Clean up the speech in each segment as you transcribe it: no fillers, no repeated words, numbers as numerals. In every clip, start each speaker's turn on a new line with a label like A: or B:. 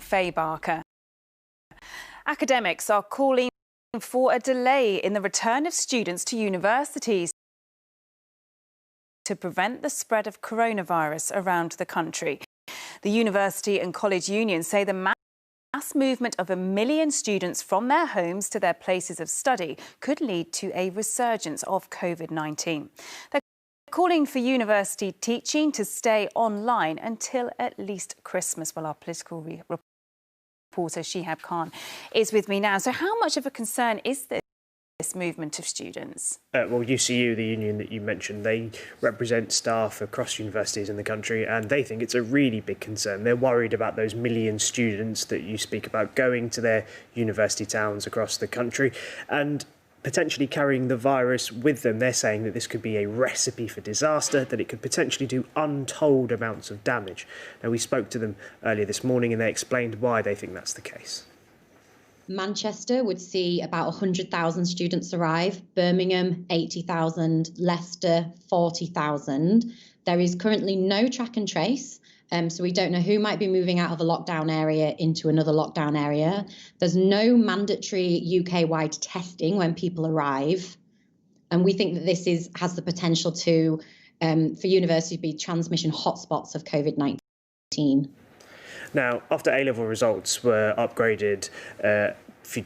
A: Faye Barker. Academics are calling for a delay in the return of students to universities to prevent the spread of coronavirus around the country. The university and college unions say the mass movement of 1 million students from their homes to their places of study could lead to a resurgence of COVID-19. They're calling for university teaching to stay online until at least Christmas. Well, our political reporter Shihab Khan is with me now. So how much of a concern is this movement of students?
B: Well, UCU, the union that you mentioned, they represent staff across universities in the country, and they think it's a really big concern. They're worried about those 1 million students that you speak about going to their university towns across the country and potentially carrying the virus with them. They're saying that this could be a recipe for disaster, that it could potentially do untold amounts of damage. Now, we spoke to them earlier this morning and they explained why they think that's the case.
C: Manchester would see about 100,000 students arrive, Birmingham 80,000, Leicester 40,000. There is currently no track and trace, so we don't know who might be moving out of a lockdown area into another lockdown area. There's no mandatory UK-wide testing when people arrive, and we think that this has the potential to, for universities to be transmission hotspots of COVID-19.
B: Now, after A-level results were upgraded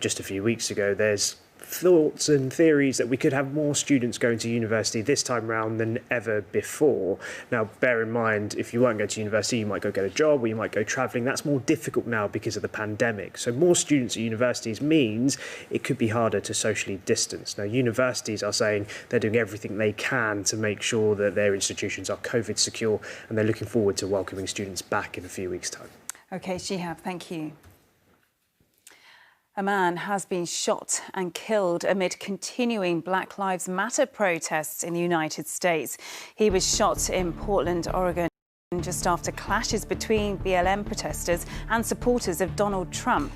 B: just a few weeks ago, there's thoughts and theories that we could have more students going to university this time round than ever before. Now, bear in mind, if you won't go to university, you might go get a job or you might go travelling. That's more difficult now because of the pandemic. So more students at universities means it could be harder to socially distance. Now, universities are saying they're doing everything they can to make sure that their institutions are COVID secure, and they're looking forward to welcoming students back in a few weeks' time.
A: OK, Shihab, thank you. A man has been shot and killed amid continuing Black Lives Matter protests in the United States. He was shot in Portland, Oregon, just after clashes between BLM protesters and supporters of Donald Trump.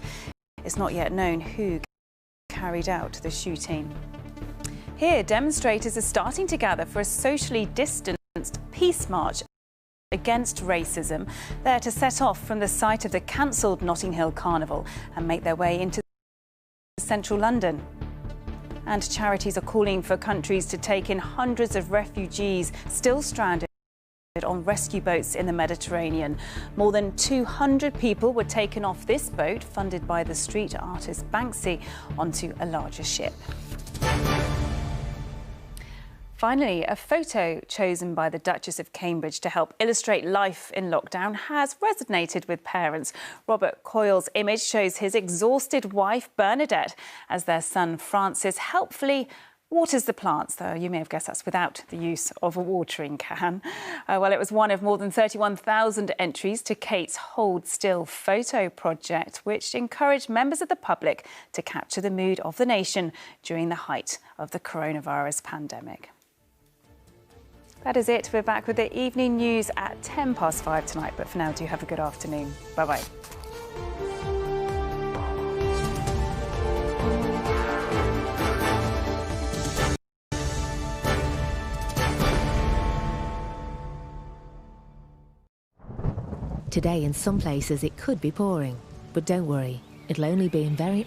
A: It's not yet known who carried out the shooting. Here, demonstrators are starting to gather for a socially distanced peace march against racism. They're to set off from the site of the cancelled Notting Hill Carnival and make their way into central London. And charities are calling for countries to take in hundreds of refugees still stranded on rescue boats in the Mediterranean. More than 200 people were taken off this boat, funded by the street artist Banksy, onto a larger ship. Finally, a photo chosen by the Duchess of Cambridge to help illustrate life in lockdown has resonated with parents. Robert Coyle's image shows his exhausted wife, Bernadette, as their son, Francis, helpfully waters the plants, though you may have guessed that's without the use of a watering can. Well, it was one of more than 31,000 entries to Kate's Hold Still photo project, which encouraged members of the public to capture the mood of the nation during the height of the coronavirus pandemic. That is it. We're back with the evening news at 5:10 tonight. But for now, do have a good afternoon. Bye-bye.
D: Today, in some places, it could be pouring. But don't worry, it'll only be in very